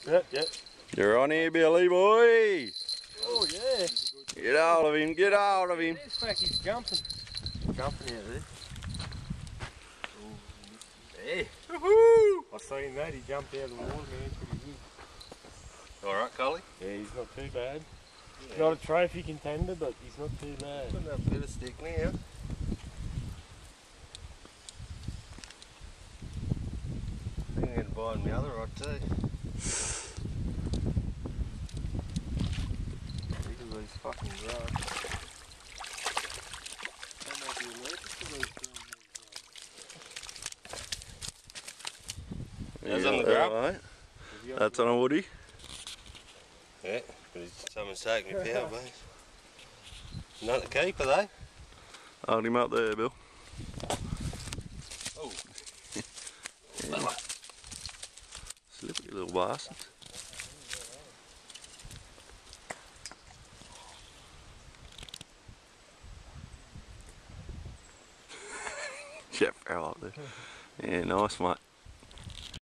Yep. You're on here, Billy boy. Oh yeah. Get out of him, get out of him. This back is jumping. Jumping out there. Hey. Woohoo! I seen that, he jumped out of the water, man, pretty good. Alright, Collie? Yeah, he's not too bad. Yeah. Not a trophy contender, but he's not too bad. Got enough bit of stick now. I think I'm going to buy my other rod too. Look at these fucking rods. I might be allergic to these things. That's on the grub. Right. That's on a woody. Yeah, but someone's taking my power base. Not the keeper though. Hold him up there, Bill. Oh. Yeah. Slippery little bastard. Yeah, fell up there. Yeah, nice mate.